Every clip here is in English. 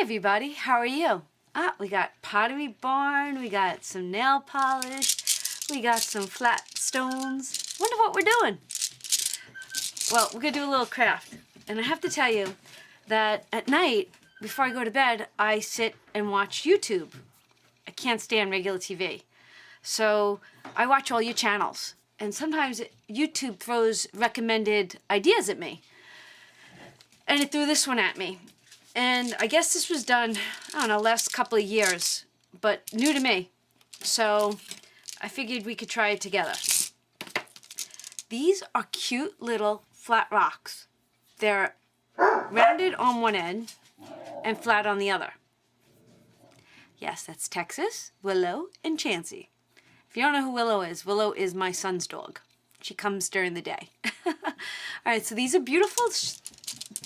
everybody, how are you? We got Pottery Barn, we got some nail polish, we got some flat stones. Wonder what we're doing. Well, we're gonna do a little craft. And I have to tell you that at night, before I go to bed, I sit and watch YouTube. I can't stand regular TV. So I watch all your channels. And sometimes YouTube throws recommended ideas at me. And it threw this one at me. And I guess this was done, I don't know, last couple of years, but new to me. So I figured we could try it together. These are cute little flat rocks. They're rounded on one end and flat on the other. Yes, that's Texas, Willow, and Chansey. If you don't know who Willow is my son's dog. She comes during the day. All right, so these are beautiful.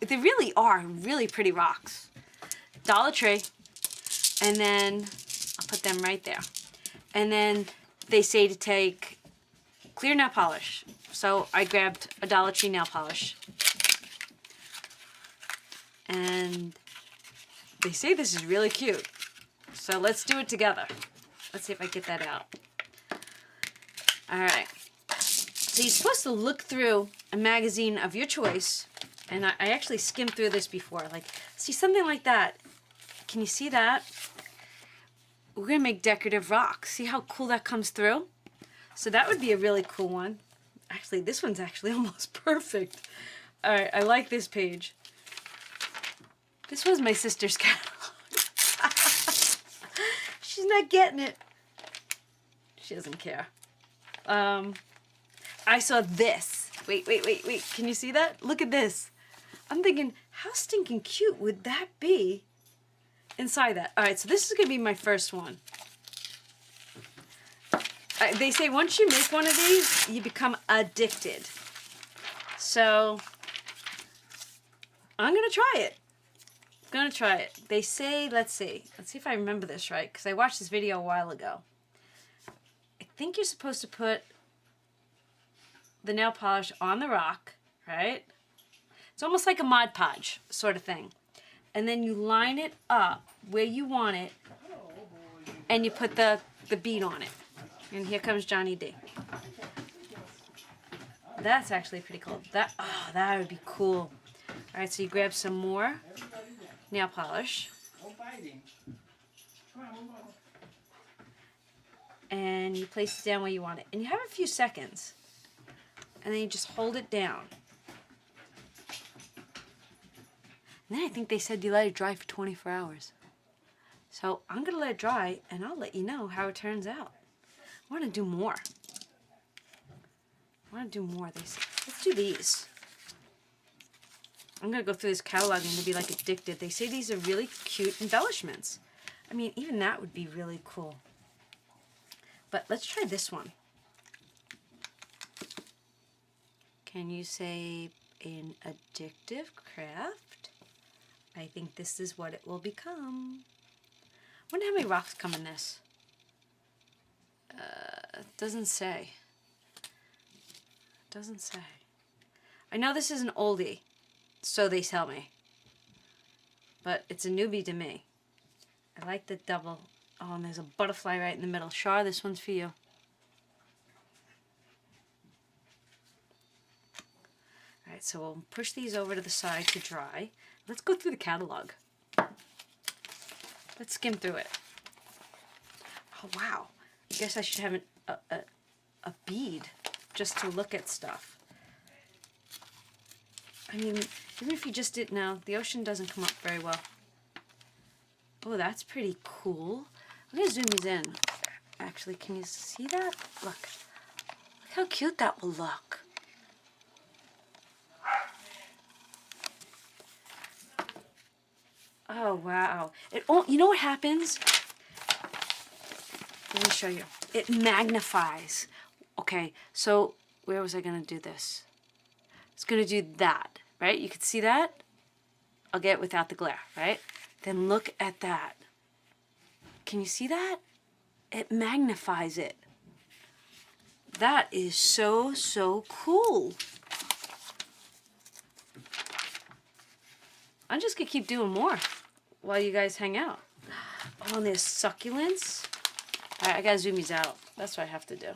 They really are really pretty rocks. Dollar Tree. And then I'll put them right there. And then they say to take clear nail polish. So I grabbed a Dollar Tree nail polish. And they say this is really cute. So let's do it together. Let's see if I get that out. All right. So you're supposed to look through a magazine of your choice. And I actually skimmed through this before. Like, see something like that. Can you see that? We're going to make decorative rocks. See how cool that comes through? So that would be a really cool one. Actually, this one's actually almost perfect. All right, I like this page. This was my sister's catalog. She's not getting it. She doesn't care. I saw this. Wait. Can you see that? Look at this. I'm thinking, how stinking cute would that be inside that? All right, so this is going to be my first one. They say once you make one of these, you become addicted. So I'm going to try it. They say, let's see if I remember this right, because I watched this video a while ago. I think you're supposed to put the nail polish on the rock, right? It's almost like a Mod Podge sort of thing. And then you line it up where you want it, and you put the bead on it. And here comes Johnny D. That's actually pretty cool. That would be cool. All right, so you grab some more nail polish. And you place it down where you want it. And you have a few seconds. And then you just hold it down. And then I think they said you let it dry for 24 hours. So I'm going to let it dry, and I'll let you know how it turns out. I want to do more. They say. Let's do these. I'm going to go through this catalog and be like addicted. They say these are really cute embellishments. I mean, even that would be really cool. But let's try this one. Can you say an addictive craft? I think this is what it will become. I wonder how many rocks come in this. It doesn't say. I know this is an oldie, so they tell me. But it's a newbie to me. I like the double. Oh, and there's a butterfly right in the middle. Char, this one's for you. Alright, so we'll push these over to the side to dry. Let's go through the catalog. Let's skim through it. Oh, wow. I guess I should have a bead just to look at stuff. I mean, even if you just didn't know, the ocean doesn't come up very well. Oh, that's pretty cool. I'm going to zoom these in. Actually, can you see that? Look how cute that will look. Oh, wow. You know what happens? Let me show you. It magnifies. Okay, so where was I going to do this? It's going to do that, right? You can see that? I'll get it without the glare, right? Then look at that. Can you see that? It magnifies it. That is so, so cool. I'm just going to keep doing more. while you guys hang out. Oh, and there's succulents. All right, I gotta zoom these out. That's what I have to do.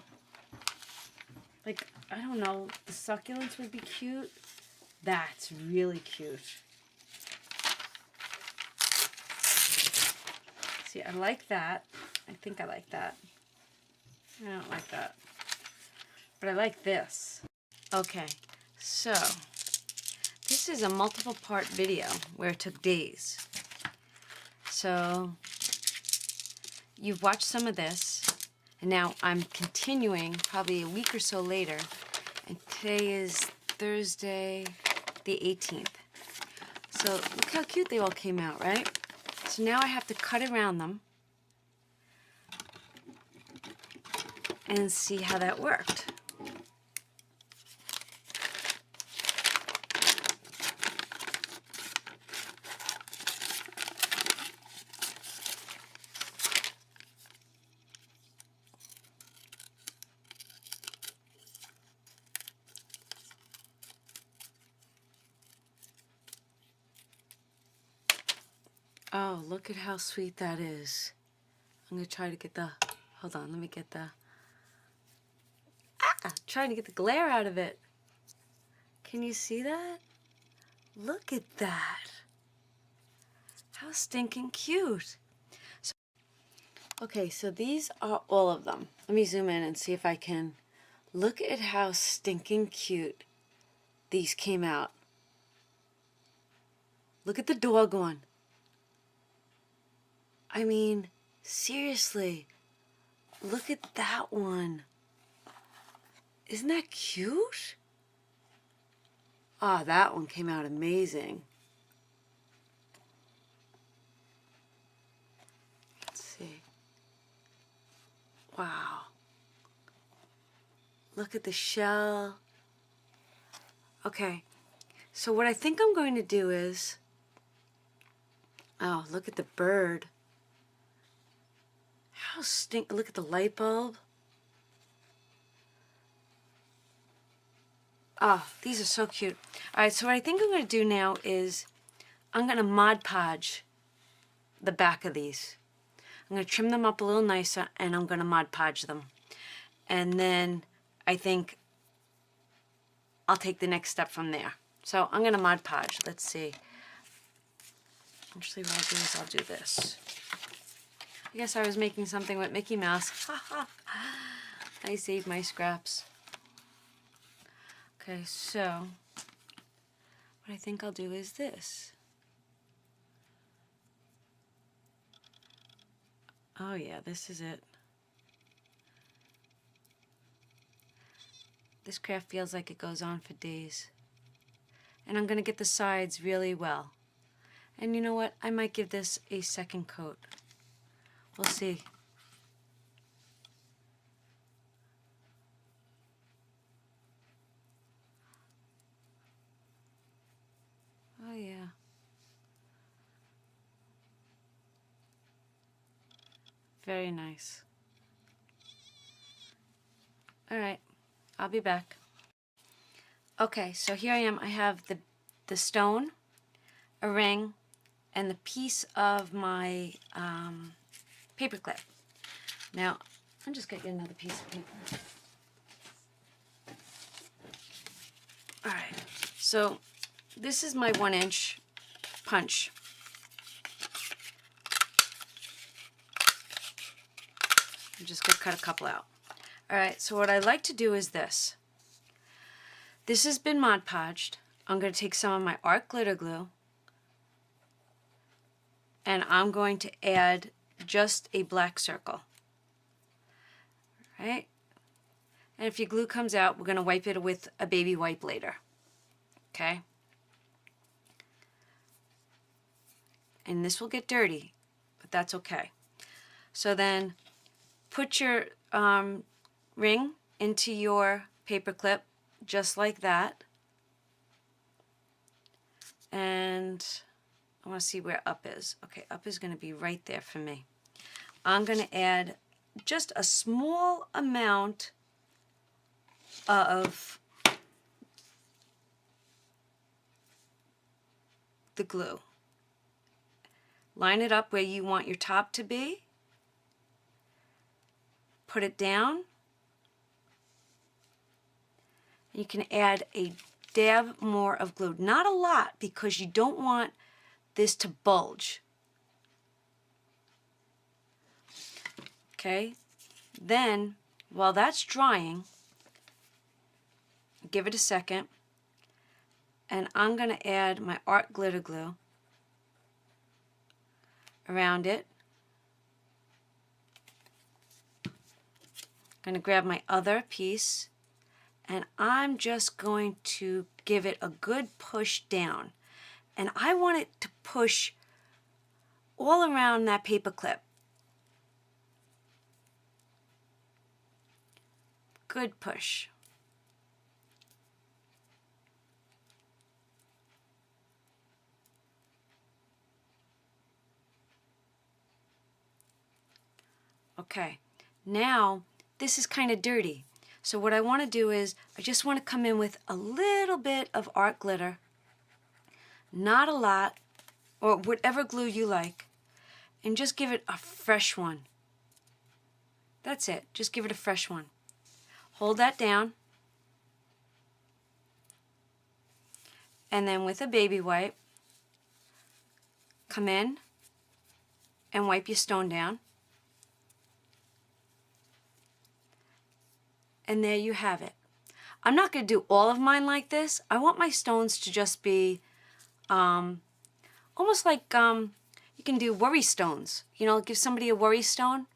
Like, I don't know, the succulents would be cute. That's really cute. See, I like that. I think I like that. I don't like that. But I like this. Okay, so this is a multiple part video where it took days. So you've watched some of this, and now I'm continuing probably a week or so later, and today is Thursday the 18th. So look how cute they all came out, right? So now I have to cut around them and see how that worked. Oh, look at how sweet that is. I'm going to try to get the... Hold on, let me get the... Trying to get the glare out of it. Can you see that? Look at that. How stinking cute. So, okay, so these are all of them. Let me zoom in and see if I can... Look at how stinking cute these came out. Look at the dog one. I mean, seriously, look at that one. Isn't that cute? Ah, that one came out amazing. Let's see. Wow. Look at the shell. Okay, so what I think I'm going to do is... Oh, look at the bird. Look at the light bulb. Oh, these are so cute. All right, so what I think I'm going to do now is I'm going to Mod Podge the back of these. I'm going to trim them up a little nicer, and I'm going to Mod Podge them. And then I think I'll take the next step from there. So I'm going to Mod Podge. Let's see. Actually, what I'll do is I'll do this. I guess I was making something with Mickey Mouse. I saved my scraps. Okay, so what I think I'll do is this. Oh yeah, this is it. This craft feels like it goes on for days. And I'm going to get the sides really well. And you know what? I might give this a second coat. We'll see. Oh yeah. Very nice. All right, I'll be back. Okay, so here I am. I have the stone, a ring, and the piece of my paper clip. Now, I'm just going to get another piece of paper. All right, so this is my 1-inch punch. I'm just going to cut a couple out. All right, so what I like to do is this. This has been Mod Podged. I'm going to take some of my art glitter glue, and I'm going to add just a black circle. Right? And if your glue comes out, we're going to wipe it with a baby wipe later. Okay? And this will get dirty, but that's okay. So then put your ring into your paper clip just like that. And I want to see where up is. Okay, up is going to be right there for me. I'm going to add just a small amount of the glue, line it up where you want your top to be, put it down, and you can add a dab more of glue. Not a lot, because you don't want this to bulge. Okay, then while that's drying, give it a second, and I'm going to add my art glitter glue around it. I'm going to grab my other piece, and I'm just going to give it a good push down. And I want it to push all around that paper clip. Good push. Okay, now this is kind of dirty. So what I want to do is, I just want to come in with a little bit of art glitter. Not a lot, or whatever glue you like. And just give it a fresh one. That's it, just give it a fresh one. Hold that down. And then with a baby wipe, come in and wipe your stone down. And there you have it. I'm not going to do all of mine like this. I want my stones to just be almost like you can do worry stones. You know, give somebody a worry stone,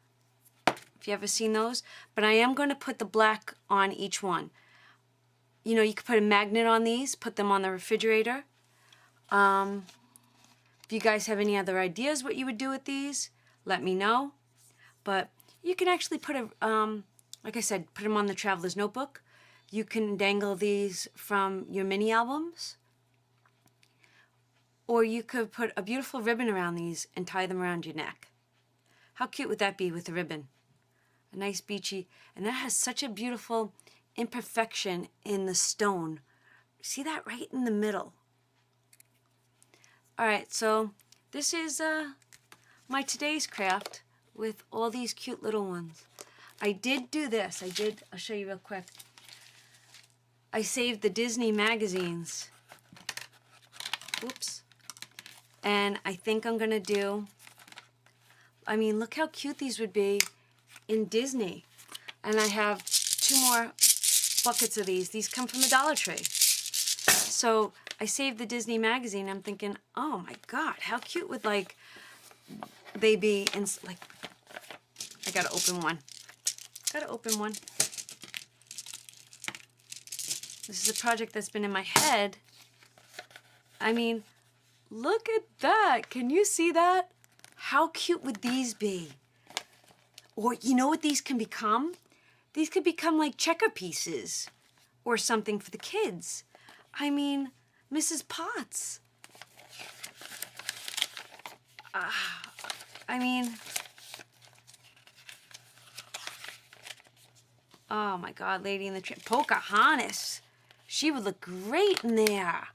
if you ever seen those. But I am going to put the black on each one. You know, you could put a magnet on these, put them on the refrigerator. If you guys have any other ideas what you would do with these, let me know. But you can actually put a, like I said, put them on the traveler's notebook. You can dangle these from your mini albums. Or you could put a beautiful ribbon around these and tie them around your neck. How cute would that be with a ribbon? A nice beachy, and that has such a beautiful imperfection in the stone. See that right in the middle? Alright, so this is my today's craft with all these cute little ones. I did do this. I'll show you real quick. I saved the Disney magazines. Oops. And I think I'm going to do, I mean, look how cute these would be in Disney. And I have 2 more buckets of these. These come from the Dollar Tree. So I saved the Disney magazine. I'm thinking, oh my God, how cute would like they be in, like, I gotta open one. Gotta open one. This is a project that's been in my head. I mean, look at that. Can you see that? How cute would these be? Or you know what these can become? These could become like checker pieces or something for the kids. I mean, Mrs. Potts. I mean, oh my God, Lady in the Tramp. Pocahontas. She would look great in there.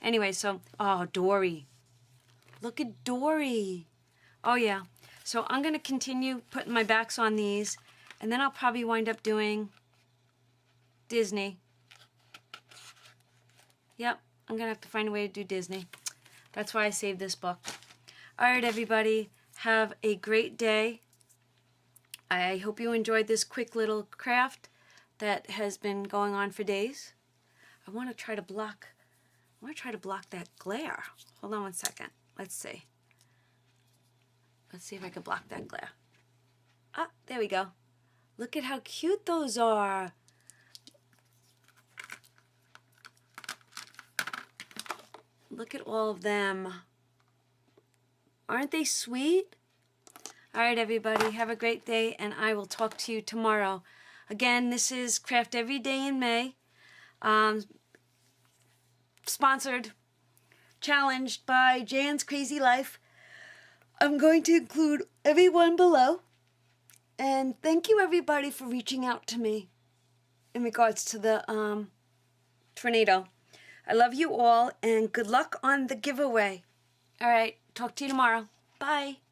Anyway, so, oh, Dory. Look at Dory. Oh, yeah. So I'm going to continue putting my backs on these, and then I'll probably wind up doing Disney. Yep, I'm going to have to find a way to do Disney. That's why I saved this book. All right, everybody. Have a great day. I hope you enjoyed this quick little craft that has been going on for days. I want to try to block that glare. Hold on one second. Let's see. Let's see if I can block that glare. Ah, there we go. Look at how cute those are. Look at all of them. Aren't they sweet? All right, everybody. Have a great day, and I will talk to you tomorrow. Again, this is Craft Every Day in May. Sponsored, challenged by Jan's Crazy Life. I'm going to include everyone below. And thank you, everybody, for reaching out to me in regards to the tornado. I love you all, and good luck on the giveaway. All right. talk to you tomorrow. Bye.